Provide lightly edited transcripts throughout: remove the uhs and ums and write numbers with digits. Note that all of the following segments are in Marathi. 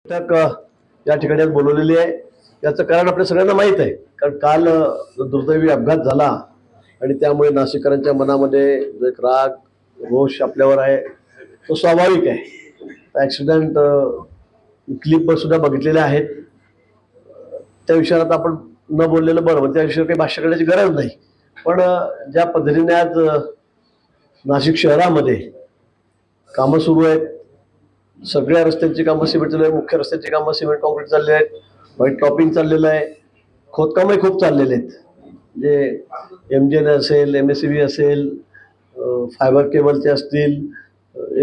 या ठिकाणी बोलवलेली आहे. याचं कारण आपल्या सगळ्यांना माहीत आहे, कारण काल दुर्दैवी अपघात झाला आणि त्यामुळे नाशिककरांच्या मनामध्ये जो एक राग रोष आपल्यावर आहे तो स्वाभाविक आहे. ॲक्सिडेंट क्लिप सुद्धा बघितलेल्या आहेत. त्या विषयात आपण न बोललेलं बरं, म्हणजे त्या विषयावर काही भाष्य करण्याची गरज नाही. पण ज्या पद्धतीने आज नाशिक शहरामध्ये कामं सुरू आहेत, सगळ्या रस्त्यांची कामं सिमेंट चालू आहे, मुख्य रस्त्यांची कामं सिमेंट कॉन्क्रीट चालले आहेत, व्हाईट टॉपिंग चाललेलं आहे, खोदकामही खूप चाललेले आहेत. म्हणजे MGN असेल, MSCB असेल, फायबर केबलचे असतील,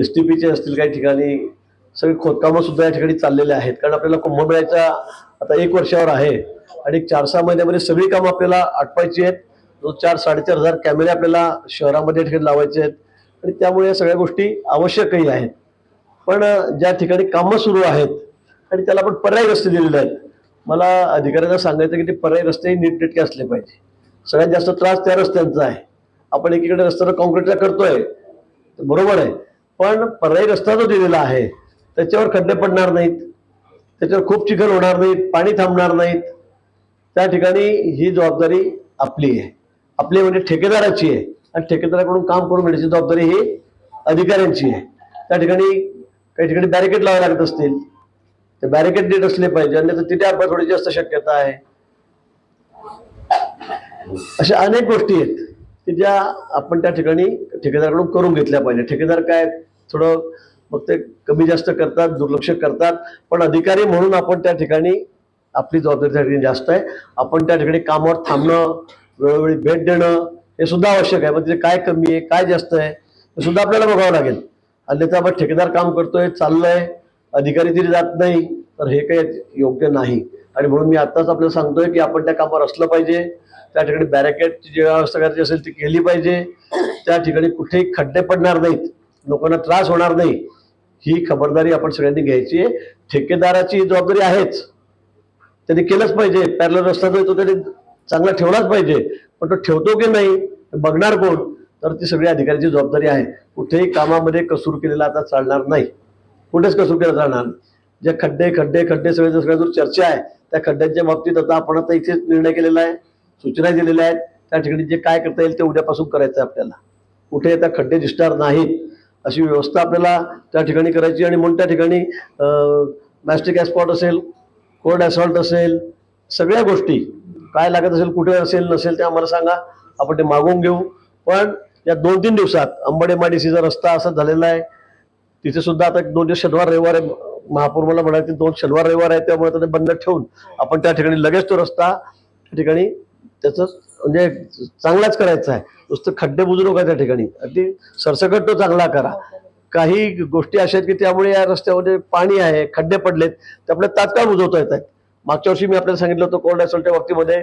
STPचे असतील, काही ठिकाणी सगळी खोदकामं सुद्धा या ठिकाणी चाललेले आहेत. कारण आपल्याला कुंभमेळ्याच्या आता 1 वर्षावर आहे आणि 4-6 महिन्यामध्ये सगळी कामं आपल्याला आटपायची आहेत. 4-4.5 हजार कॅमेरे आपल्याला शहरामध्ये ठिकाणी लावायचे आहेत आणि त्यामुळे या सगळ्या गोष्टी आवश्यकही आहेत. पण ज्या ठिकाणी कामं सुरू आहेत आणि त्याला आपण पर्यायी रस्ते दिलेले आहेत, मला अधिकाऱ्यांना सांगायचं की ते पर्यायी रस्ते नीटनेटके असले पाहिजे. सगळ्यात जास्त त्रास त्या रस्त्यांचा आहे. आपण एकीकडे रस्त्याला कॉन्क्रीटचा करतोय, बरोबर आहे, पण पर्यायी रस्ता जो दिलेला आहे त्याच्यावर खड्डे पडणार नाहीत, त्याच्यावर खूप चिखल होणार नाहीत, पाणी थांबणार नाहीत. त्या ठिकाणी ही जबाबदारी आपली आहे, आपली म्हणजे ठेकेदाराची आहे. आणि ठेकेदाराकडून काम करून घेण्याची जबाबदारी ही अधिकाऱ्यांची आहे. त्या ठिकाणी काही ठिकाणी बॅरिकेड लावावे लागत असतील, ते बॅरिकेड नीट असले पाहिजे, आणि तिथे आपण थोडी जास्त शक्यता आहे. अशा अनेक गोष्टी आहेत की ज्या आपण त्या ठिकाणी ठेकेदाराकडून करून घेतल्या पाहिजे. ठेकेदार काय थोडं मग ते कमी जास्त करतात, दुर्लक्ष करतात, पण अधिकारी म्हणून आपण त्या ठिकाणी आपली जबाबदारी त्या ठिकाणी जास्त आहे. आपण त्या ठिकाणी कामावर थांबणं, वेळोवेळी भेट देणं हे सुद्धा आवश्यक आहे. म्हणजे काय कमी आहे, काय जास्त आहे हे सुद्धा आपल्याला बघावं लागेल. अन्यथा आपण ठेकेदार काम करतोय, चाललंय, अधिकारी तरी जात नाही, तर हे काही योग्य नाही. आणि म्हणून मी आत्ताच आपल्याला सांगतोय की आपण त्या कामावर असलं पाहिजे. त्या ठिकाणी बॅरिकेडची जी व्यवस्था करायची असेल ती केली पाहिजे. त्या ठिकाणी कुठेही खड्डे पडणार नाहीत, लोकांना त्रास होणार नाही, ही खबरदारी आपण सगळ्यांनी घ्यायची आहे. ठेकेदाराची जबाबदारी आहेच, त्यांनी केलंच पाहिजे. पॅरलल रस्ता जो तो त्यांनी चांगला ठेवलाच पाहिजे, पण तो ठेवतो की नाही बघणार कोण, तर ती सगळी अधिकाऱ्याची जबाबदारी आहे. कुठेही कामामध्ये कसूर केलेला आता चालणार नाही, कुठेच कसूर केला चालणार नाही. जे खड्डे खड्डे खड्डे सगळ्या जो चर्चा आहे त्या खड्ड्यांच्या बाबतीत आता आपण आता इथेच निर्णय केलेला आहे, सूचना दिलेल्या आहेत. त्या ठिकाणी जे काय करता येईल ते उद्यापासून करायचं आहे आपल्याला. कुठे त्या खड्डे दिसणार नाहीत अशी व्यवस्था आपल्याला त्या ठिकाणी करायची. आणि म्हणून त्या ठिकाणी मॅस्टिक ॲस्फॉल्ट असेल, कोल्ड ॲसॉल्ट असेल, सगळ्या गोष्टी काय लागत असेल, कुठे असेल नसेल ते आम्हाला सांगा, आपण ते मागवून घेऊ. पण या 2-3 दिवसात अंबडे माडीसीचा रस्ता असा झालेला आहे, तिथे सुद्धा आता 2 दिवस शनिवार रविवार आहे, महापौर मला म्हणाले 2 शनिवार रविवार आहे, त्यामुळे त्याने बंद ठेवून आपण त्या ठिकाणी लगेच तो रस्ता त्या ठिकाणी त्याचं म्हणजे चांगलाच करायचा आहे. नुसतं खड्डे बुजू नका त्या ठिकाणी, अगदी सरसकट तो चांगला करा. काही गोष्टी अशा आहेत की त्यामुळे या रस्त्यामध्ये पाणी आहे, खड्डे पडलेत, ते आपल्याला तात्काळ बुजवता येत आहेत. मागच्या वर्षी मी आपल्याला सांगितलं होतं कोल्ड ॲसॉल्टच्या बाबतीमध्ये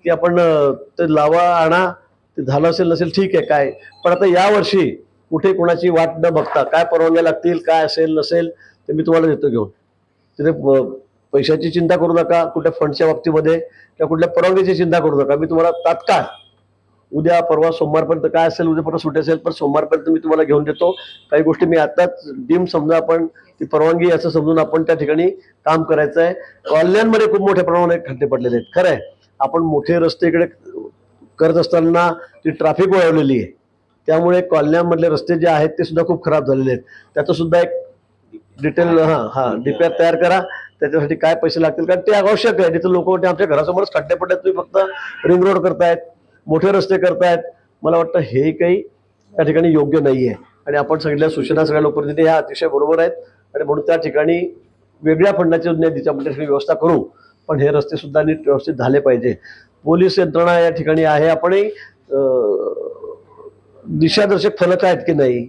की आपण ते लावा, आणा, ते झालं असेल नसेल ठीक आहे काय, पण आता यावर्षी कुठे कोणाची वाट न बघता काय परवानग्या लागतील, काय असेल नसेल ते मी तुम्हाला देतो घेऊन. तिथे पैशाची चिंता करू नका, कुठल्या फंडच्या बाबतीमध्ये किंवा कुठल्या परवानगीची चिंता करू नका. मी तुम्हाला तात्काळ उद्या परवा सोमवारपर्यंत काय असेल, उद्यापर्यंत सुट्टी असेल पण सोमवारपर्यंत मी तुम्हाला घेऊन देतो. काही गोष्टी मी आताच डीम समजा आपण ती परवानगी असं समजून आपण त्या ठिकाणी काम करायचं आहे. कॉलन्यांमध्ये खूप मोठ्या प्रमाणात खड्डे पडलेले आहेत. खरं आहे, आपण मोठे रस्ते इकडे करत असताना ती ट्रॅफिक वळवलेली आहे, त्यामुळे कॉलन्यांमधले रस्ते जे आहेत ते सुद्धा खूप खराब झालेले आहेत. त्याचं सुद्धा एक डिटेल डीपीआर तयार करा. त्याच्यासाठी काय पैसे लागतील, कारण ते आवश्यक आहे. तिथं लोक आमच्या घरासमोरच खड्डे पडतात, तुम्ही फक्त रिंग रोड करतायत, मोठे रस्ते करतायत. मला वाटतं हे काही त्या ठिकाणी योग्य नाही आहे. आणि आपण सगळ्या सूचना सगळ्या लोकप्रतिनिधी ह्या अतिशय बरोबर आहेत, आणि म्हणून त्या ठिकाणी वेगळ्या फंडाची निधीची आपण त्या ठिकाणी व्यवस्था करू. पण हे रस्ते सुद्धा नीट व्यवस्थित झाले पाहिजे. पोलीस यंत्रणा या ठिकाणी आहे, आपणही दिशादर्शक फलक आहेत की नाही,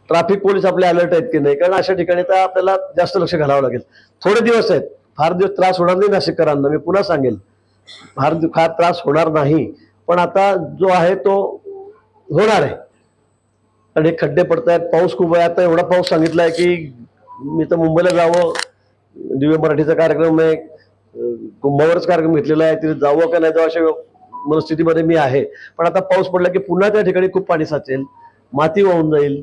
ट्रॅफिक पोलीस आपले अलर्ट आहेत की नाही, कारण अशा ठिकाणी तर आपल्याला जास्त लक्ष घालावं लागेल. थोडे दिवस आहेत, फार दिवस त्रास होणार नाही नाशिककरांना, मी पुन्हा सांगेल, फार त्रास होणार नाही. पण आता जो आहे तो होणार आहे, आणि खड्डे पडतायत, पाऊस खूप आहे. आता एवढा पाऊस सांगितलाय की मी तर मुंबईला जावं, दिव्य मराठीचा कार्यक्रम आहे, कुंभावरच कार्यक्रम घेतलेला आहे, तिथे जावं का नाही जावं अशा मनस्थितीमध्ये मी आहे. पण आता पाऊस पडला की पुन्हा त्या ठिकाणी खूप पाणी साचेल, माती वाहून जाईल.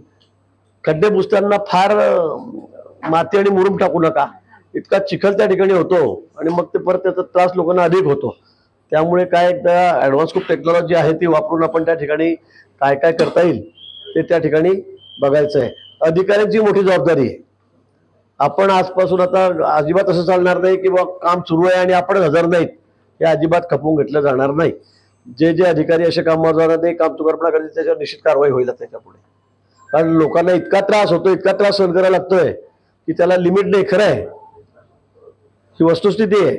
खड्डे बुजताना फार माती आणि मुरुम टाकू नका, इतका चिखल त्या ठिकाणी होतो आणि मग ते परत त्याचा त्रास लोकांना अधिक होतो. त्यामुळे काय एकदा ऍडव्हान्स खूप टेक्नॉलॉजी आहे ती वापरून आपण त्या ठिकाणी काय काय करता येईल ते त्या ठिकाणी बघायचं आहे. अधिकाऱ्यांची मोठी जबाबदारी आहे. आपण आजपासून आता अजिबात असं चालणार नाही की बाबा काम सुरू आहे आणि आपण हजर नाहीत, हे अजिबात खपवून घेतलं जाणार नाही. जे जे अधिकारी असे कामावर जाणार ते काम चुकारपणा करतील त्याच्यावर निश्चित कारवाई होईल त्याच्या पुढे. कारण लोकांना इतका त्रास होतो, इतका त्रास सहन करायला लागतोय की त्याला लिमिट नाही. खरं आहे, ही वस्तुस्थिती आहे.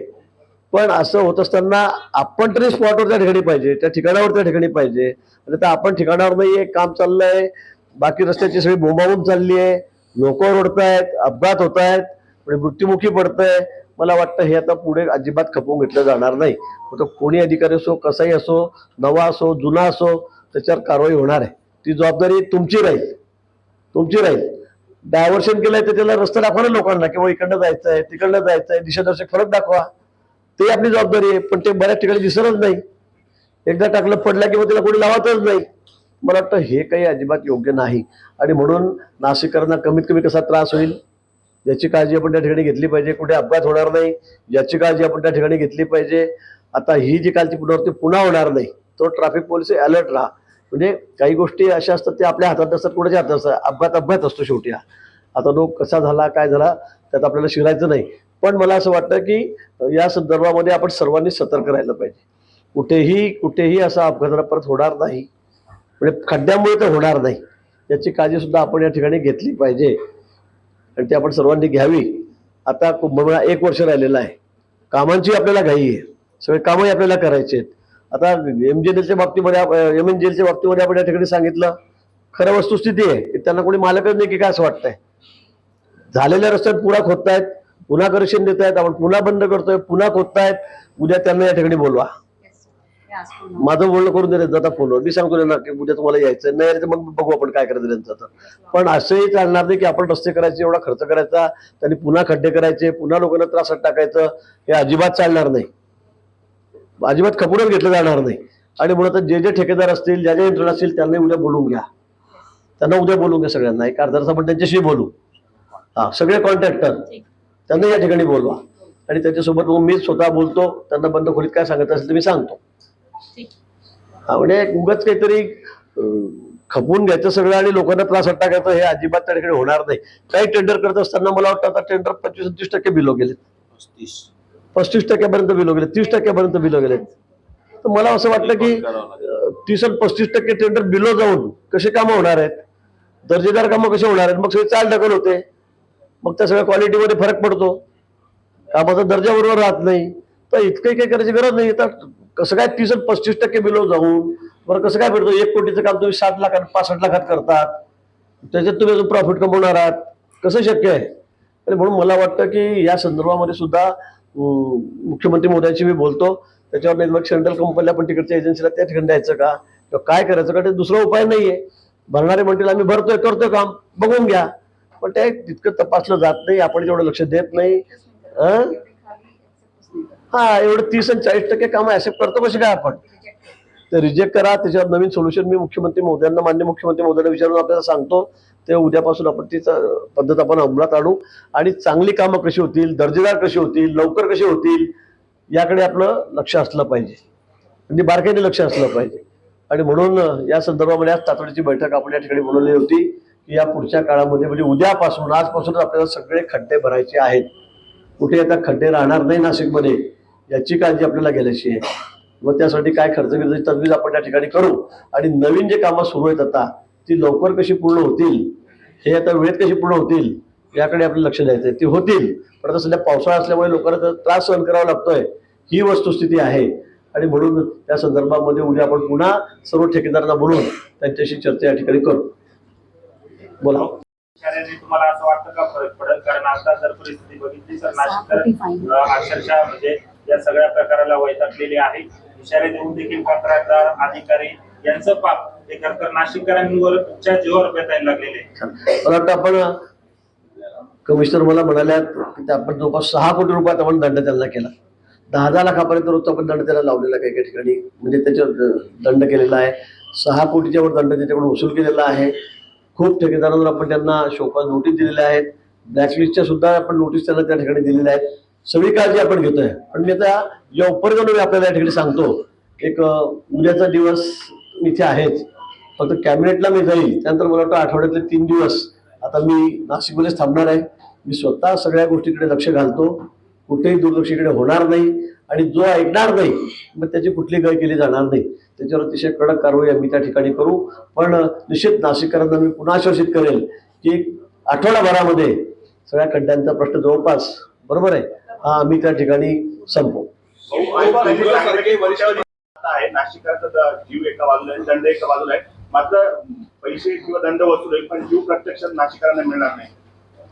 पण असं होत असताना आपण तरी स्पॉटवर त्या ठिकाणी पाहिजे, त्या ठिकाणावर त्या ठिकाणी पाहिजे. आणि तर आपण ठिकाणावर नाहीये, काम चाललंय, बाकी रस्त्याची सगळी बोंबाबोंब चालली आहे, लोक ओरडतायत, अपघात होत आहेत, मृत्युमुखी पडतंय. मला वाटतं हे आता पुढे अजिबात खपवून घेतलं जाणार नाही. मग कोणी अधिकारी असो, कसाही असो, नवा असो, जुना असो, त्याच्यावर कारवाई होणार आहे. ती जबाबदारी तुमची राहील, तुमची राहील. डायव्हर्शन केलंय तर त्याला रस्ता दाखवा ना लोकांना, किंवा इकडनं जायचंय तिकडनं जायचंय, दिशादर्शक फरक दाखवा. ते आपली जबाबदारी आहे. पण ते बऱ्याच ठिकाणी दिसतच नाही. एकदा टाकलं पडला किंवा त्याला कोणी लावतच नाही. मला वाटतं हे काही अजिबात योग्य नाही. आणि म्हणून नाशिककरांना कमीत कमी कसा त्रास होईल याची काळजी आपण त्या ठिकाणी घेतली पाहिजे. कुठे अपघात होणार नाही याची काळजी आपण त्या ठिकाणी घेतली पाहिजे. आता ही जी कालची पुनरावृत्ती पुन्हा होणार नाही, तो ट्रॅफिक पोलीस अलर्ट राहा. म्हणजे काही गोष्टी अशा असतात ते आपल्या हातात नसतात, कुणाच्या हातात असतात. अपघात असतो शेवटी. आता तो कसा झाला काय झाला त्यात आपल्याला शिरायचं नाही. पण मला असं वाटतं की या संदर्भामध्ये आपण सर्वांनी सतर्क राहिलं पाहिजे. कुठेही असा अपघात परत होणार नाही, म्हणजे खड्ड्यामुळे तर होणार नाही याची काळजी सुद्धा आपण या ठिकाणी घेतली पाहिजे आणि ती आपण सर्वांनी घ्यावी. आता कुंभमेळा 1 वर्ष राहिलेला आहे. कामांची आपल्याला घाई आहे, सगळे कामही आपल्याला करायचे आहेत. आता एमजीएलच्या बाबतीमध्ये आपण या ठिकाणी सांगितलं, खरं वस्तुस्थिती आहे की त्यांना कोणी मालकच नाही की काय असं वाटतंय. झालेल्या रस्त्यात पुन्हा खोदतायत, पुन्हा करेक्शन देत आहेत, आपण पुन्हा बंद करतोय, पुन्हा खोदतायत. उद्या त्यांना या ठिकाणी बोलवा. माझं बोलणं करून देण्यात जाता फोनवर मी सांगतो ना की उद्या तुम्हाला यायचं नाही तर मग बघू आपण काय करायचं त्यांचं. तर पण असंही चालणार नाही की आपण रस्ते करायचे, एवढा खर्च करायचा, त्यांनी पुन्हा खड्डे करायचे, पुन्हा लोकांना त्रासात टाकायचं, हे अजिबात चालणार नाही. अजिबात खपूनच घेतलं जाणार नाही. आणि म्हणून जे जे ठेकेदार असतील, ज्या ज्या यंत्रणा असतील त्यांना उद्या बोलून घ्या. त्यांना उद्या बोलून घ्या सगळ्यांना. एक अर्धा तास आपण त्यांच्याशी बोलू. सगळे कॉन्ट्रॅक्टर त्यांना या ठिकाणी बोलवा आणि त्याच्यासोबत मग मी स्वतः बोलतो. त्यांना बंद खोलीत काय सांगायचं असेल तर मी सांगतो. म्हणजे उगाच काहीतरी खपवून घ्यायचं सगळं आणि लोकांना त्रास टाकायचं हे अजिबात त्या ठिकाणी होणार नाही. काही टेंडर करत असताना मला वाटतं आता टेंडर 25-30% बिलो गेलेत, 35% बिलो गेले, 30% बिलो गेलेत. तर मला असं वाटतं की 30-35% टेंडर बिलो जाऊन कसे कामं होणार आहेत, दर्जेदार कामं कसे होणार आहेत. मग सगळे चाल ढकल होते, मग त्या सगळ्या क्वालिटीमध्ये फरक पडतो, कामाचा दर्जा बरोबर राहत नाही. तर इतकंही काही करायची गरज नाही. तर कसं काय 30-35% बिलो जाऊन बरं कसं काय भेटतो. 1 कोटीचं काम तुम्ही 60 लाखात 65 लाखात करतात, त्याच्यात तुम्ही अजून प्रॉफिट कमवणार आहात, कसं शक्य आहे. आणि म्हणून मला वाटतं की या संदर्भामध्ये सुद्धा मुख्यमंत्री मोदयांशी मी बोलतो. त्याच्यावर नेटवर्क सेंट्रल कंपनीला पण तिकडच्या एजन्सीला त्या ठिकाणी द्यायचं का किंवा काय करायचं का, ते दुसरा उपाय नाहीये. भरणारे म्हणतील आम्ही भरतोय करतोय काम बघून घ्या, पण ते तितकं तपासलं जात नाही, आपण तेवढं लक्ष देत नाही. एवढं 30 आणि 40% काम ऍक्सेप्ट करतो कसे काय आपण. ते रिजेक्ट करा, त्याच्यावर नवीन सोल्युशन मी मुख्यमंत्री महोदयांना, माननीय मुख्यमंत्री महोदयांना विचारून आपल्याला सांगतो. ते उद्यापासून आपण ती पद्धत आपण अंमलात आणू आणि चांगली कामं कशी होतील, दर्जेदार कशी होतील, लवकर कशी होतील याकडे आपलं लक्ष असलं पाहिजे, म्हणजे बारकाईने लक्ष असलं पाहिजे. आणि म्हणून या संदर्भामध्ये आज तातडीची बैठक आपण या ठिकाणी बोलवली होती की या पुढच्या काळामध्ये म्हणजे उद्यापासून आजपासून आपल्याला सगळे खड्डे भरायचे आहेत. कुठे आता खड्डे राहणार नाही नाशिकमध्ये याची काळजी आपल्याला घ्यायची आहे. व त्यासाठी काय खर्च करायची तजवीज आपण त्या ठिकाणी करू आणि नवीन जे कामं सुरू आहेत आता ती लवकर कशी पूर्ण होतील, हे आता वेळेत कशी पूर्ण होतील याकडे आपल्याला लक्ष द्यायचं आहे. ती होतील, पण आता सध्या पावसाळा असल्यामुळे लोकांना त्रास सहन करावा लागतोय, ही वस्तुस्थिती आहे. आणि म्हणून त्या संदर्भामध्ये उद्या आपण पुन्हा सर्व ठेकेदारांना बोलून त्यांच्याशी चर्चा या ठिकाणी करू. बोला. तुम्हाला असं वाटतं का फरक पडेल? कारण आता जर परिस्थिती बघितली तर नाशिक अक्षरशः म्हणजे या सगळ्या प्रकाराला वैतागलेले आहे. इशारे देऊन देखील कंत्राटदार अधिकारी यांचं पाप हे खरं नाशिककरांवरच्या जीवावर बेतायला लागलेले. मला वाटतं आपण कमिशनर मला म्हणाल्या की आपण जवळपास 6 कोटी रुपयात आपण दंड त्यांना केला. 10-10 लाखापर्यंत रोजचा आपण दंड त्याला लावलेला काही काही ठिकाणी, म्हणजे त्याच्यावर दंड केलेला आहे. 6 कोटीच्या वर दंड त्याच्याकडून वसूल केलेला आहे. खूप ठेकेदारांवर आपण त्यांना शोकॉज नोटीस दिलेल्या आहेत. ब्लॅकलिस्टच्या सुद्धा आपण नोटीस त्यांना त्या ठिकाणी दिलेल्या आहेत. सगळी काळजी आपण घेतोय. पण मी आता या उपरजण मी आपल्याला या ठिकाणी सांगतो, एक उद्याचा दिवस इथे आहेच, फक्त कॅबिनेटला मी जाईल, त्यानंतर मला वाटतं आठवड्यातले 3 दिवस आता मी नाशिकमध्येच थांबणार आहे. मी स्वतः सगळ्या गोष्टीकडे लक्ष घालतो, कुठेही दुर्लक्षिकडे होणार नाही आणि जो ऐकणार नाही मग त्याची कुठली गय केली जाणार नाही. त्याच्यावर अतिशय कडक कारवाई आम्ही त्या ठिकाणी करू. पण निश्चित नाशिककरांना मी पुन्हा आश्वासित करेल की आठवडाभरामध्ये सगळ्या खड्ड्यांचा प्रश्न जवळपास बरोबर आहे हा आम्ही त्या ठिकाणी संपवू. आहे नाशिकचा जीव एका बाजूला आहे, दंड एका बाजूला आहे, मात्र पैसे किंवा दंड वसूल होईल पण जीव प्रत्यक्षात नाशिकरांना मिळणार नाही.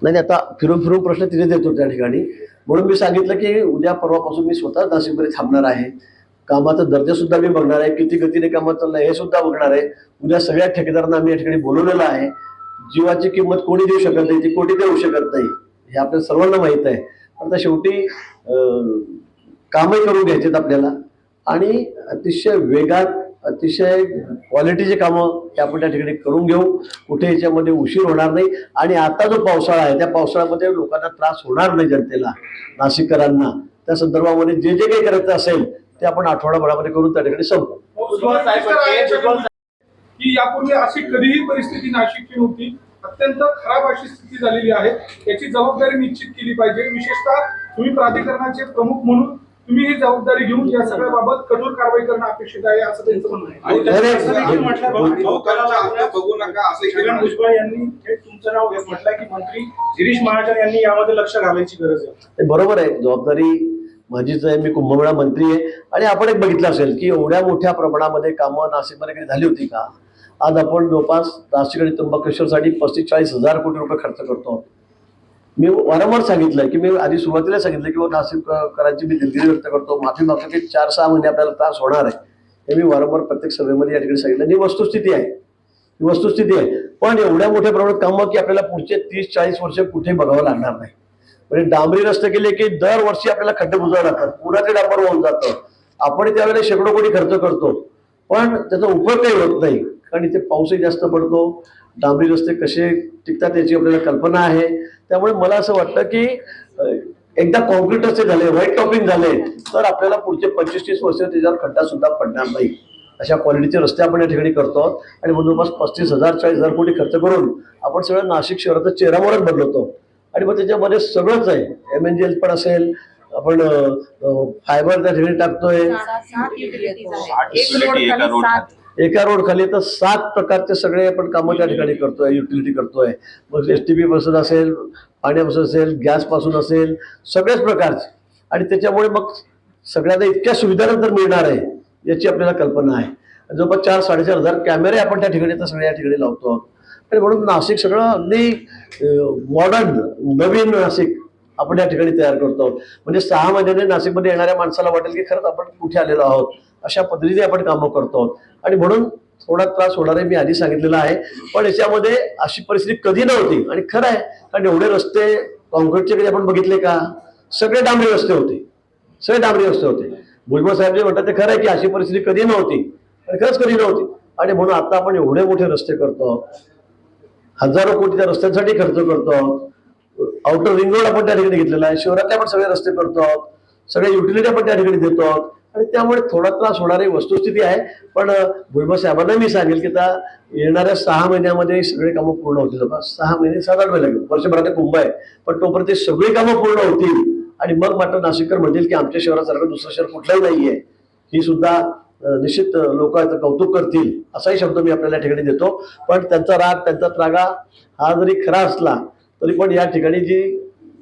नाही आता फिरून प्रश्न तिथे देतो त्या ठिकाणी. म्हणून मी सांगितलं की उद्या परवापासून मी स्वतः नाशिकमध्ये थांबणार आहे. कामाचा दर्जा सुद्धा मी बघणार आहे, किती गतीने कामात चाललंय हे सुद्धा बघणार आहे. उद्या सगळ्या ठेकेदारांना आम्ही या ठिकाणी बोलवलेलं आहे. जीवाची किंमत कोणी देऊ शकत नाही, ती कोटी देऊ शकत नाही, हे आपल्या सर्वांना माहित आहे. आता शेवटी कामही करून घ्यायचेत आपल्याला आणि अतिशय वेगात अतिशय क्वालिटीचे कामं ते आपण त्या ठिकाणी करून घेऊ. कुठे याच्यामध्ये उशीर होणार नाही. आणि आता जो पावसाळा आहे त्या पावसाळ्यामध्ये लोकांना त्रास होणार नाही, जनतेला नाशिककरांना. त्या संदर्भामध्ये जे जे काही करायचं असेल ते आपण आठवडाभरामध्ये करून त्या ठिकाणी संपू. की यापूर्वी अशी कधीही परिस्थिती नाशिकची नव्हती. अत्यंत खराब अशी स्थिती झालेली आहे. याची जबाबदारी निश्चित केली पाहिजे. विशेषतः तुम्ही प्राधिकरणाचे प्रमुख म्हणून तुम्ही ही जबाबदारी घेऊन या सगळ्याबाबत कठोर कारवाई करणं अपेक्षित आहे असं त्यांचं म्हणणं आहे. बघू नका असं छगन भुजबळ यांनी थेट तुमचं नाव म्हटलं की मंत्री गिरीश महाजन यांनी यामध्ये लक्ष घालायची गरज आहे. ते बरोबर आहे, जबाबदारी माझीच आहे. मी कुंभमेळा मंत्री आहे. आणि आपण एक बघितलं असेल की एवढ्या मोठ्या प्रमाणामध्ये कामं नाशिकमध्ये कधी झाली होती का? आज आपण जवळपास नाशिक आणि त्र्यंबकेश्वरसाठी 35-40 हजार कोटी रुपये खर्च करतो. मी वारंवार सांगितलं की मी आधी सुरुवातीला सांगितलं की नाशिककरांची मी दिलगिरी व्यक्त करतो, माफी मागतो की 4-6 महिने आपल्याला त्रास होणार आहे. हे मी वारंवार प्रत्येक सभेमध्ये या ठिकाणी सांगितलं. ही वस्तुस्थिती आहे, ही वस्तुस्थिती आहे. पण एवढ्या मोठ्या प्रमाणात कामं की आपल्याला पुढचे 30-40 वर्ष कुठे बघावं लागणार नाही. म्हणजे डांबरी रस्ते केले की दरवर्षी आपल्याला खड्डे बुजवावे लागतात, पुराचे डांबर होऊन जातं. आपण त्यावेळेला शेकडो कोटी खर्च करतो पण त्याचा उपयोग काही होत नाही, कारण इथे पाऊसही जास्त पडतो. डांबरी रस्ते कसे टिकतात याची आपल्याला कल्पना आहे. त्यामुळे मला असं वाटतं की एकदा कॉन्क्रीट रस्ते झाले, व्हाईट टॉपिंग झाले तर आपल्याला पुढचे 25-30 वर्ष त्याच्यावर खड्डा सुद्धा पडणार नाही. अशा क्वालिटीचे रस्ते आपण या ठिकाणी करतो आहोत. आणि जवळपास 35,000-40,000 कोटी खर्च करून आपण सगळं नाशिक शहराचा चेहरामोहरच बदलवतो. आणि मग त्याच्यामध्ये सगळंच आहे, MNGL पण असेल, आपण फायबर त्या ठिकाणी टाकतोय. एका रोड खाली तर 7 प्रकारचे सगळे आपण कामं त्या ठिकाणी करतोय, युटिलिटी करतोय. मग STP पासून असेल, पाण्यापासून असेल, गॅस पासून असेल, सगळ्याच प्रकारचे. आणि त्याच्यामुळे मग सगळ्यांना इतक्या सुविधानंतर मिळणार आहे याची आपल्याला कल्पना आहे. जवळपास 4-4.5 हजार कॅमेरे आपण त्या ठिकाणी तर सगळ्या ठिकाणी लावतो आहोत. आणि म्हणून नाशिक सगळं अगदी मॉडर्न नवीन नाशिक आपण या ठिकाणी तयार करतो आहोत. म्हणजे 6 महिन्याने नाशिकमध्ये येणाऱ्या माणसाला वाटेल की खरंच आपण कुठे आलेलो आहोत, अशा पद्धतीने आपण कामं करतो आहोत. आणि म्हणून थोडा त्रास होणार आहे, मी आधी सांगितलेलं आहे. पण याच्यामध्ये अशी परिस्थिती कधी नव्हती. आणि खरं आहे, कारण एवढे रस्ते कॉन्क्रीटचे कधी आपण बघितले का? सगळे डांबरी रस्ते होते, सगळे डांबरी रस्ते होते. भुजबळ साहेब जे म्हणतात ते खरं आहे की अशी परिस्थिती कधी नव्हती, आणि खरंच कधी नव्हती. आणि म्हणून आता आपण एवढे मोठे रस्ते करतो आहोत, हजारो कोटी त्या रस्त्यांसाठी खर्च करतो आहोत. आउटर रिंग रोड आपण त्या ठिकाणी घेतलेला आहे, शहरातले आपण सगळे रस्ते करतो आहोत, सगळे युटिलिटी आपण त्या ठिकाणी देतो आहोत. आणि त्यामुळे थोडा त्रास होणारी वस्तुस्थिती आहे. पण भुजबळ साहेबांना मी सांगेल की आता येणाऱ्या 6 महिन्यामध्ये सगळे कामं पूर्ण होतील. 6 महिने 7-8 महिने लागेल, वर्षभरात कुंभ आहे. पण तोपर्यंत ते सगळी कामं पूर्ण होतील. आणि मग मात्र नाशिककर म्हणतील की आमच्या शहरासारखं दुसरं शहर कुठलंही नाहीये. ही सुद्धा निश्चित लोक याचं कौतुक करतील असाही शब्द मी आपल्याला या ठिकाणी देतो. पण त्यांचा राग, त्यांचा त्रागा हा जरी खरा असला तरी पण या ठिकाणी जी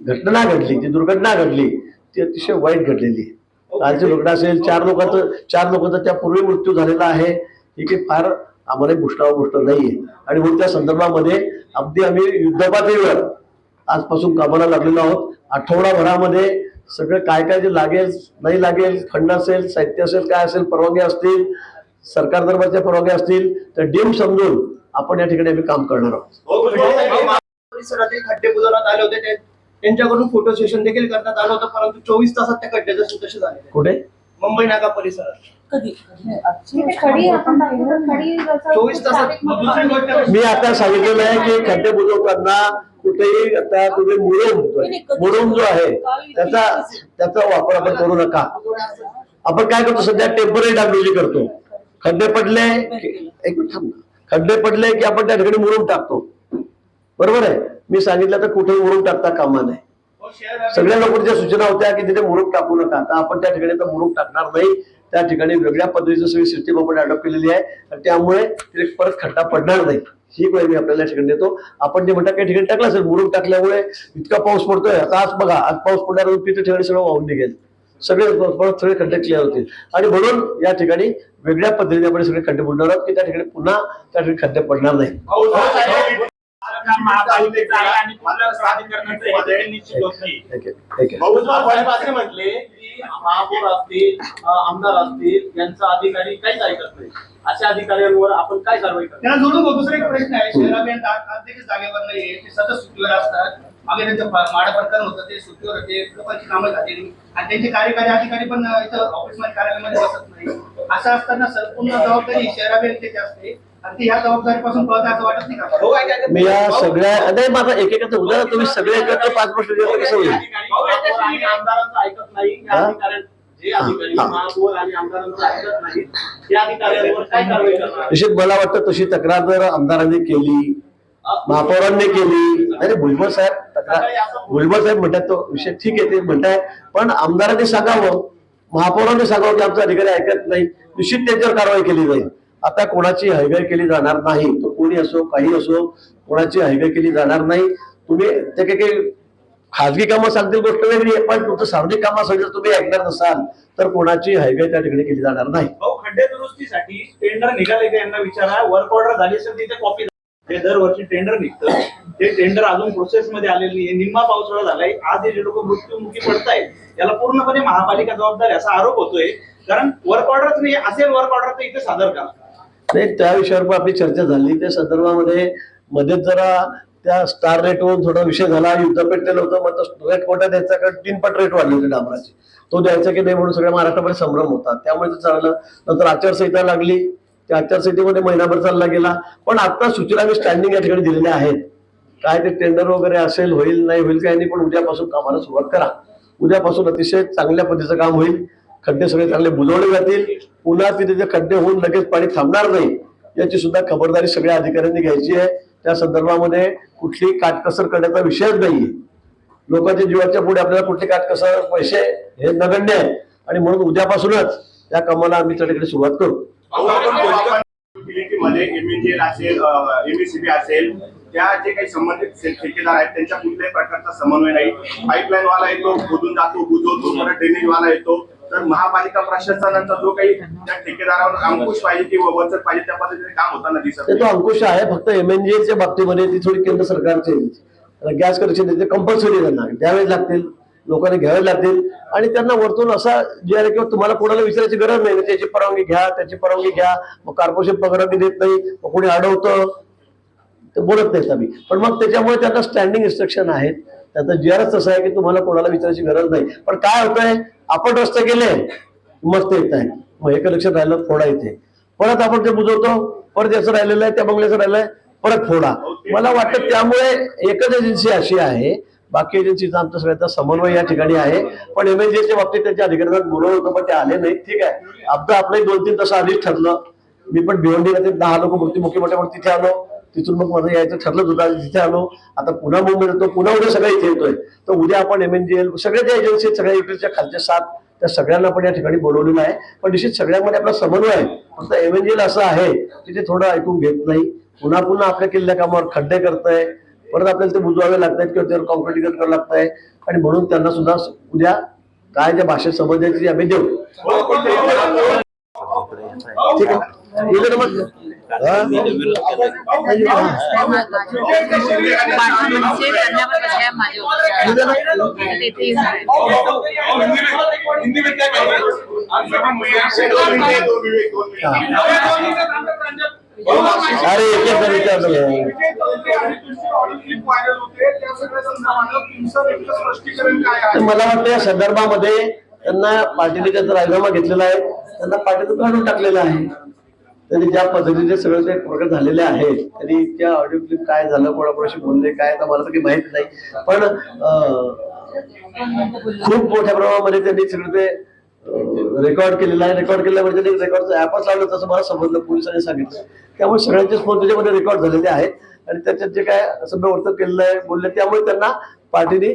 घटना घडली, जी दुर्घटना घडली ती अतिशय वाईट घडलेली आहे. कालची दुर्घटना असेल, 4 लोकांचा त्यापूर्वी मृत्यू झालेला आहे, ही काही फार आम्हाला गोष्ट नाहीये. आणि म्हणून त्या संदर्भामध्ये अगदी आम्ही युद्धपातळीवर आजपासून कामाला लागलेलो आहोत. आठवडाभरामध्ये सगळं काय काय जे लागेल नाही लागेल, खंड असेल, साहित्य असेल, काय असेल, परवानग्या असतील, सरकार दरबारच्या परवानग्या असतील, तर डीम समजून आपण या ठिकाणी आम्ही काम करणार आहोत. परिसरातील खड्डे बुजवण्यात आले होते, त्यांच्याकडून फोटो सेशन देखील करण्यात आलं होतं, परंतु 24 तासात त्या खड्डे जसे तसे झाले. कुठे? मुंबई नाका परिसरात कधी खडी आपण दाखवतो, खडी जसं 24 तासात traffic मध्ये मी आता सांगितलेलं आहे की खड्डे बुजवताना कुठेही आता तुम्ही मुरुम जो आहे त्याचा वापर आपण करू नका. आपण काय करतो सध्या टेम्पररी डागडुजी करतो. खड्डे पडले एक मिनिट थांब ना. खड्डे पडले की आपण त्या ठिकाणी मुरुम टाकतो. बरोबर आहे. मी सांगितलं तर कुठेही मुरुम टाकता कामा नये. सगळ्या लोकांच्या सूचना होत्या की तिथे मुरुम टाकू नका. आता आपण त्या ठिकाणी तर मुरुम टाकणार नाही. त्या ठिकाणी वेगळ्या पद्धतीची सगळी सिस्टीम आपण अडॉप्ट केलेली आहे आणि त्यामुळे तिथे परत खड्डा पडणार नाही. ही गोष्ट मी आपल्याला ठिकाणी देतो. आपण जे म्हणता काही ठिकाणी टाकलं असेल मुरुम टाकल्यामुळे इतका पाऊस पडतोय. आता आज बघा, आज पाऊस पडल्यानंतर तिथे ठिकाणी सगळं वाहून निघेल. सगळे खड्डे क्लिअर होतील आणि म्हणून या ठिकाणी वेगळ्या पद्धतीने आपण सगळे खड्डे बुडणार आहोत की त्या ठिकाणी पुन्हा त्या ठिकाणी खड्डे पडणार नाही. महापालिकेचं आहे आणि कुठल्या प्राधिकरणाचं हे देखील निश्चित होत नाही. म्हटले की महापौर असतील, आमदार असतील, यांचा अधिकारी काहीच ऐकत नाही. अशा अधिकाऱ्यांवर आपण काय कारवाई करतो? त्याला जोडून दुसरा एक प्रश्न आहे. शहराभियंता देखील जागेवर नाहीये, ते सतत सुट्टीवर असतात. मागे त्यांचं माडा प्रकरण होतं, ते सुट्टीवर होते, लोकांची कामं झालेली आणि त्यांचे कार्यकारी अधिकारी पण इथं ऑफिसमध्ये कार्यालयामध्ये बसत नाही. असं असताना संपूर्ण जबाबदारी शहराभियंत्याची असते आणि ती ह्या जबाबदारीपासून पळत असं वाटत नाही का? मी या सगळ्या नाही माझा एकेकाचं उदाहरण तुम्ही सगळे एकत्र 5 प्रश्न दिले कसं होईल? आमदारांचं ऐकत नाही. या अधिकाऱ्यांना जे अधिकारी महापौर आणि आमदारांचं ऐकत नाही, त्या अधिकाऱ्यांवर काय कारवाई करणार? निश्चित मला वाटतं तशी तक्रार जर आमदारांनी केली, महापौरांनी केली, नाही भुजबळ साहेब तक्रार भुजबळ साहेब म्हणतात तो विषय ठीक आहे, ते म्हणताय, पण आमदारांनी सांगावं, महापौरांनी सांगावं की आमचा अधिकारी ऐकत नाही. निश्चित त्यांच्यावर कारवाई केली जाईल. आता कोणाची हयगय केली जाणार नाही. तो कोणी असो, काही असो, कोणाची हयगय केली जाणार नाही. तुम्ही ते काही खाजगी कामं सांगतील गोष्ट वेगळी आहे, पण तुमचं सार्वजनिक कामासाठी जर तुम्ही ऐकणार नसाल तर कोणाची हयगय त्या ठिकाणी केली जाणार नाही. खड्डे दुरुस्तीसाठी टेंडर निघाले का यांना विचारा. वर्क ऑर्डर झाली असेल तिथे कॉपी. हे दरवर्षी टेंडर निघतं, ते टेंडर अजून प्रोसेसमध्ये आलेलं नाही. निम्मा पावसाळा झालाय, आज हे जे लोक मृत्युमुखी पडतायत याला पूर्णपणे महापालिका जबाबदार असा आरोप होतोय. कारण वर्क ऑर्डरच नाही असेल, वर्क ऑर्डर तर इथे सादर करा. नाही, त्या विषयावर पण आपली चर्चा झाली. त्या संदर्भामध्ये मध्येच जरा त्या स्टार रेटवरून थोडा विषय झाला. युद्ध पेटलेलं होतं, मग तो रेट कोणता द्यायचा, कारण 3 पट रेट वाढले होते डांबराचे. तो द्यायचा की नाही म्हणून सगळ्या महाराष्ट्रामध्ये संभ्रम होता. त्यामुळे ते चाललं. नंतर आचारसंहिता लागली. त्या आचारसंहितेमध्ये महिनाभर चालला गेला. पण आता सूचना मी स्टँडिंग या ठिकाणी दिलेल्या आहेत. काय ते टेंडर वगैरे असेल, होईल नाही होईल काही नाही, पण उद्यापासून कामाला सुरुवात करा. उद्यापासून अतिशय चांगल्या पद्धतीचं काम होईल. खड्डे सगळे चांगले बुजवले जातील. पुन्हा तिथे जे खड्डे होऊन लगेच पाणी थांबणार नाही याची सुद्धा खबरदारी सगळ्या अधिकाऱ्यांनी घ्यायची आहे. त्या संदर्भामध्ये कुठली काटकसर करण्याचा विषयच नाहीये. लोकांच्या जीवाच्या पुढे आपल्याला कुठली काटकसर, पैसे हे नगण्य आहे आणि म्हणून उद्यापासूनच त्या कामाला आम्ही त्याकडे सुरुवात करू. मध्ये एमएनजीएल असेल, एमएससीबी असेल, त्या जे काही संबंधित ठेकेदार आहेत त्यांच्या कुठल्याही प्रकारचा समन्वय नाही. पाईपलाईन वाला येतो, खोदून जातो, बुजवतो, परत ड्रेनेज वाला येतो. तर महापालिका प्रशासनाचा जो काही त्या ठेकेदारावर अंकुश पाहिजे किंवा वचक पाहिजे त्या पद्धतीने काम होताना दिसत तो अंकुश आहे. फक्त एमएनजीएलच्या बाबतीमध्ये ती थोडी केंद्र सरकारची गॅस कनेक्शन देते, कंपल्सरी त्यांना द्यावेच लागतील, लोकांनी घ्यावे लागतील आणि त्यांना वरतून असा जे आहे किंवा तुम्हाला कोणाला विचारायची गरज नाही. त्याची परवानगी घ्या, त्याची परवानगी घ्या. मग कॉर्पोरेशन परवानगी देत नाही, मग कोणी अडवतं, ते बोलत नाहीत आम्ही. पण मग त्याच्यामुळे त्यांना स्टँडिंग इन्स्ट्रक्शन आहेत. त्याचा जीआरच तसं आहे की तुम्हाला कोणाला विचारायची गरज नाही. पण काय होतंय, आपण रस्ते केले मस्त येत आहे, मग हे कनेक्शन राहिलं फोडा येते, परत आपण ते बुजवतो, परत याचं राहिलेलं आहे, त्या बंगल्याचं राहिलंय, परत फोडा. मला वाटतं त्यामुळे एकच एजन्सी अशी आहे, बाकी एजन्सीचा आमचा सगळ्यांचा समन्वय या ठिकाणी आहे. पण एमएनजीच्या बाबतीत त्यांच्या अधिकाऱ्यांना बोलवलं होतं पण ते आले नाही. ठीक आहे, आमचं आपलंही 2-3 तास आधीच ठरलं. मी पण भिवंडीला ते 10 लोक मृत्युमुखी मोठे मग तिथे आलो. तिथून मग माझं यायचं ठरलं होतं, तिथे आलो. आता पुन्हा मुंबईत येतो, पुन्हा उद्या सगळं इथे येतोय. तर उद्या आपण एमएनजीएल सगळ्या ज्या एजन्सी सगळ्या इकडच्या खालच्या 7 त्या सगळ्यांना पण या ठिकाणी बोलवलेलं आहे. पण निश्चित सगळ्यांमध्ये आपला समन्वय आहे. फक्त एमएनजीएल असं आहे की ते थोडं ऐकून घेत नाही. पुन्हा पुन्हा आपल्या किल्ल्या कामावर खड्डे करताय, परत आपल्याला ते बुजवावे लागतात किंवा त्यावर कॉन्क्रिटीकरण करावं लागतंय आणि म्हणून त्यांना सुद्धा उद्या काय त्या भाषेत समजायची आम्ही देऊ. ठीक आहे, अरे मला वाटतं या संदर्भामध्ये त्यांना पार्टीने त्याचा राजीनामा घेतलेला आहे. त्यांना पार्टीतून काढून टाकलेलं आहे. त्यांनी ज्या पद्धतीने सगळं ते प्रकार झालेले आहेत, त्यांनी त्या ऑडिओ क्लिप काय झालं, कोणाकोणाशी बोलले काय, तर मला तर काही माहित नाही. पण खूप मोठ्या प्रमाणामध्ये त्यांनी सगळं ते रेकॉर्ड केलेलं आहे. रेकॉर्ड केलं म्हणजे त्यांनी रेकॉर्डचं ऍपच लावलं तसं मला समजलं, पोलिसांनी सांगितलं. त्यामुळे सगळ्यांचेच फोन त्याच्यामध्ये रेकॉर्ड झालेले आहेत आणि त्याच्यात जे काय सभ्य वर्तन केलेलं आहे, बोलले, त्यामुळे त्यांना पार्टीने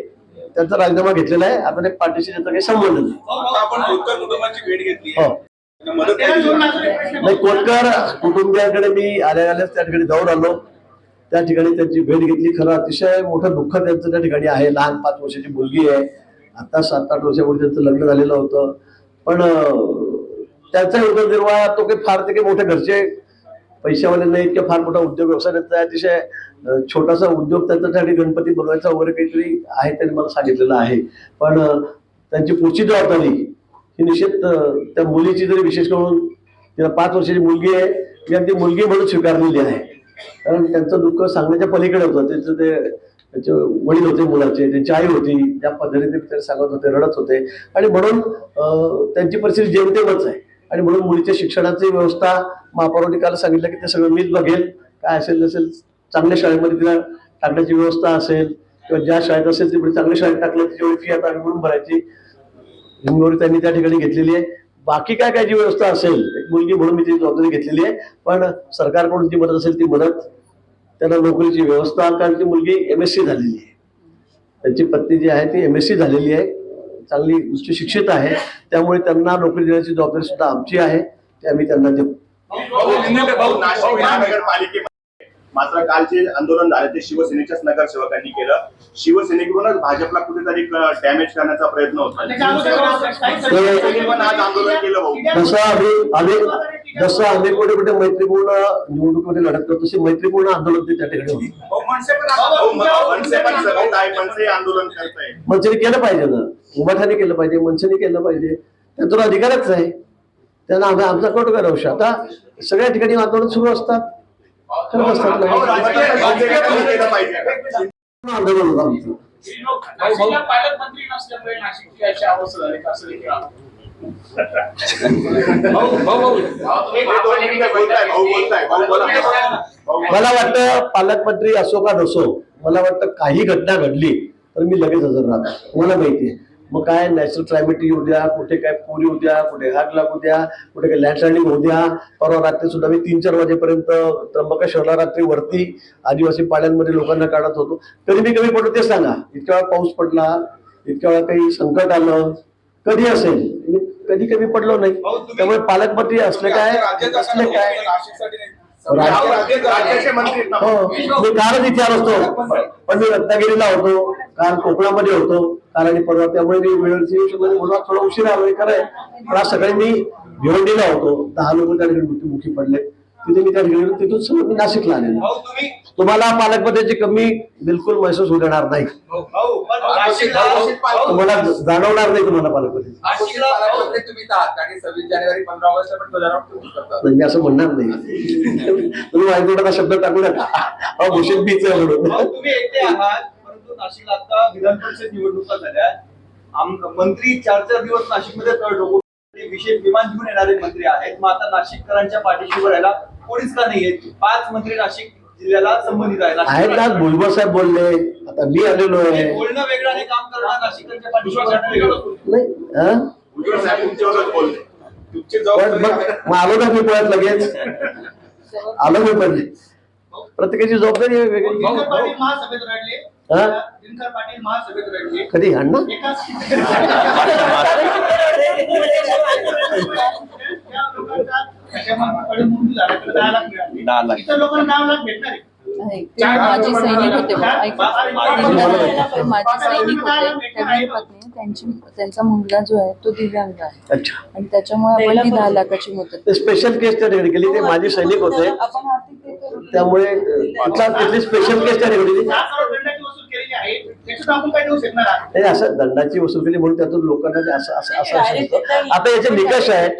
त्यांचा राजीनामा घेतलेला आहे. आता पार्टीशी त्याचा काही संबंध नाही. आपण खोतकर कुटुंबाची भेट घेतली हो, मदत केली. नाही, कोटकर कुटुंबियांकडे मी आल्यास त्या ठिकाणी जाऊन आलो. त्या ठिकाणी त्यांची भेट घेतली. खरं अतिशय मोठं दुःख त्यांचं त्या ठिकाणी आहे. लहान 5 वर्षाची मुलगी आहे. आता 7-8 वर्षापूर्वी त्यांचं लग्न झालेलं होतं. पण त्यांचा उदरनिर्वाह तो काही फार ते काही मोठे घरचे पैशावाले नाहीत किंवा फार मोठा उद्योग व्यवसाय त्यांचा अतिशय छोटासा उद्योग त्यांच्यासाठी गणपती बनवायचा वगैरे काहीतरी आहे, त्यांनी मला सांगितलेलं आहे. पण त्यांची पुढची जबाबदारी ही निश्चित त्या मुलीची जरी, विशेष करून तिला 5 वर्षाची मुलगी आहे, ती अगदी मुलगी म्हणून स्वीकारलेली आहे. कारण त्यांचं दुःख सांगण्याच्या पलीकडे होतं. त्यांचे वडील होते मुलाचे, त्यांची आई होती, ज्या पद्धतीने ते सांगत होते, रडत होते, आणि म्हणून त्यांची परिस्थिती जेमतेमच आहे. आणि म्हणून मुलीच्या शिक्षणाची व्यवस्था महापौरांनी काल सांगितलं की ते सगळं मीच बघेल, काय असेल नसेल चांगल्या शाळेमध्ये तिला टाकण्याची व्यवस्था असेल, किंवा ज्या शाळेत असेल तिकडे चांगल्या शाळेत टाकलं त्याची फी आता म्हणून भरायची हिंगोली त्यांनी त्या ठिकाणी घेतलेली आहे. बाकी काय काय जी व्यवस्था असेल, एक मुलगी म्हणून मी ती जबाबदारी घेतलेली आहे. पण सरकारकडून जी मदत असेल ती मदत, त्यांना नोकरीची व्यवस्था, कारण ती मुलगी MSc झालेली आहे. त्यांची पत्नी जी आहे ती MSc झालेली आहे, चांगली उच्च शिक्षित आहे. त्यामुळे त्यांना नोकरी देण्याची जबाबदारी सुद्धा आमची आहे, ते आम्ही त्यांना देऊ. नाशिक महानगरपालिकेमध्ये मात्र काल जे आंदोलन झाले ते शिवसेनेच्याच नगरसेवकांनी केलं. शिवसेनेकडूनच भाजपला कुठेतरी डॅमेज करण्याचा प्रयत्न होता. आज आंदोलन केलं भाऊ. जसं आम्ही कुठे कुठे मैत्रीपूर्ण निवडणुकीमध्ये लढत करतो, तशी मैत्रीपूर्ण आंदोलन ते त्या ठिकाणी होती. मनसे आंदोलन करताय. मनसेने केलं पाहिजे ना, उभाठाने केलं पाहिजे, मनसेने केलं पाहिजे, त्यांचा अधिकारच आहे. त्यांना आमचा कट करावं. आता सगळ्या ठिकाणी आंदोलन सुरू असतात, करत असतात. आंदोलन होतं आमचं. पालकमंत्री नसल्यामुळे नाशिकची अशी अवस्था झाली का, असं देखील मला वाटतं पालकमंत्री असो का नसो, मला वाटतं काही घटना घडली तर मी लगेच हजर राहतो. मला माहितीये मग काय नॅचरल क्लायमेट येऊ द्या, कुठे काय पूर येऊ द्या, कुठे आग लागू द्या, कुठे काय लँडस्लायडिंग होऊ द्या. परवा रात्री सुद्धा मी 3-4 वाजेपर्यंत त्र्यंबकेश्वरला रात्री वरती आदिवासी पाड्यांमध्ये लोकांना काढत होतो. कधी मी कमी पडलो ते सांगा. इतक्या वेळा पाऊस पडला, इतक्या वेळा काही संकट आलं, कधी असेल, मी कधी कमी पडलो नाही. त्यामुळे पालकमंत्री असले काय राज्याचे मंत्री हो, मी कालच इथे आलो असतो, पण मी रत्नागिरीला होतो, काल कोकणामध्ये होतो, काल आणि परवा, त्यामुळे मी वेळेवरती येऊ शकलो. म्हणून थोडा उशीर आलोय खरंय. पण आज सकाळी मी भिवंडीला होतो, 10 लोक त्या ठिकाणी मृत्युमुखी पडले. तिथे मी त्या ठिकाणी, तिथून सगळं मी नाशिकला आलेलो. तुम्हाला पालकमंत्र्याची कमी बिलकुल महसूस होऊ देणार नाही, तुम्हाला जाणवणार नाही. तुम्हाला पालकमंत्री तुम्ही 26 जानेवारी 15 ऑगस्ट पण ध्वजारोहण मी असं म्हणणार नाही. तुम्ही वाईट शब्द टाकू नका, भूषण बीच आहे म्हणून. तुम्ही एकटे आहात, परंतु नाशिकला आता विधान परिषद निवडणुका झाल्या. मंत्री 4-4 दिवस नाशिकमध्ये विशेष विमान घेऊन येणारे मंत्री आहेत. मग आता नाशिककरांच्या पाठीशी उभं राहायला कोणीच का नाहीये? 5 मंत्री नाशिक जिल्ह्याला संबंधित आहेत ना. भुजबळ साहेब बोलले, आता मी आलेलो आहे. बोलणं वेगळं आणि काम करणं नाशिककरांच्या पाठीशी वेगळं नाही. मग आलो ना मी पळत लगेच आलो मी पडले. प्रत्येकाची जबाबदारी वेगळी. महासभेत रडले, दिनकर पाटील महासभेत रडले. कधी अण्णा लोकांना 9 लाख भेटणार आहे. ते माझे सैनिक होते, माझे सैनिक होते, त्यांची पत्नी, त्यांचा मुलगा जो आहे तो दिव्यांग आहे. अच्छा. आणि त्याच्यामुळे आपण ती 10 लाखाची मदत. स्पेशल केस त्या ठिकाणी केली, ते माझे सैनिक होते, आपण आर्थिक ते करू. त्यामुळे तिथली स्पेशल केस त्या ठिकाणी केली. 7 करोड दंडाची वसूल केलेली आहे, त्याच्यात आपण काय देऊ शकणार आहात? असं दंडाची वसूल केली म्हणून त्यातून लोकांना असं आता याचे निकष आहेत,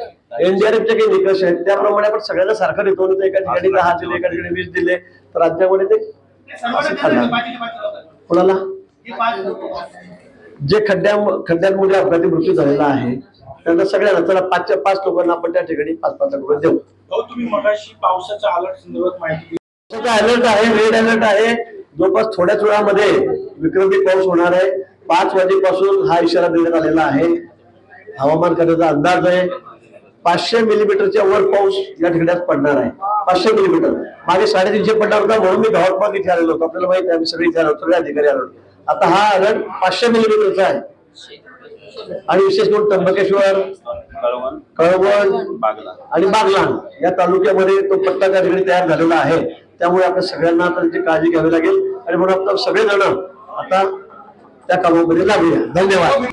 NDRFचे काही निकष आहेत, त्याप्रमाणे आपण सगळ्यांना सारखं देतो. एका ठिकाणी 10 दिले, एका ठिकाणी 20 दिले, तर राज्यामध्ये ते कोणाला जे खड्ड्यांमध्ये अपघाती मृत्यू झालेला आहे त्यांना सगळ्यांना चला 5च्या 5 लोकांना आपण त्या ठिकाणी 5-5 लाख रुपये देऊ. तुम्ही मगाशी पावसाच्या अलर्ट संदर्भात माहिती दिली. अलर्ट आहे, रेड अलर्ट आहे. जवळपास थोड्याच वेळामध्ये विक्रमी पाऊस होणार आहे. 5 वाजेपासून हा इशारा देण्यात आलेला आहे. हवामान खात्याचा अंदाज आहे 500 मिलीमीटरच्या वर पाऊस या ठिकाणी आज पडणार आहे. 500 मिलीमीटर. मागे 350 पडणार होता म्हणून मी गावात इथे आलेलो होतो. आपल्याला माहिती आहे आम्ही सगळे इथे आलो, सगळे अधिकारी आलो. आता हा अलर्ट 500 मिलीमीटरचा आहे. आणि विशेष करून त्र्यंबकेश्वर, कळवण आणि बागलाण या तालुक्यामध्ये तो पट्टा त्या ठिकाणी तयार झालेला आहे. त्यामुळे आपल्या सगळ्यांना त्याची काळजी घ्यावी लागेल आणि म्हणून आपण सगळेजण आता त्या कामामध्ये लागूया. धन्यवाद.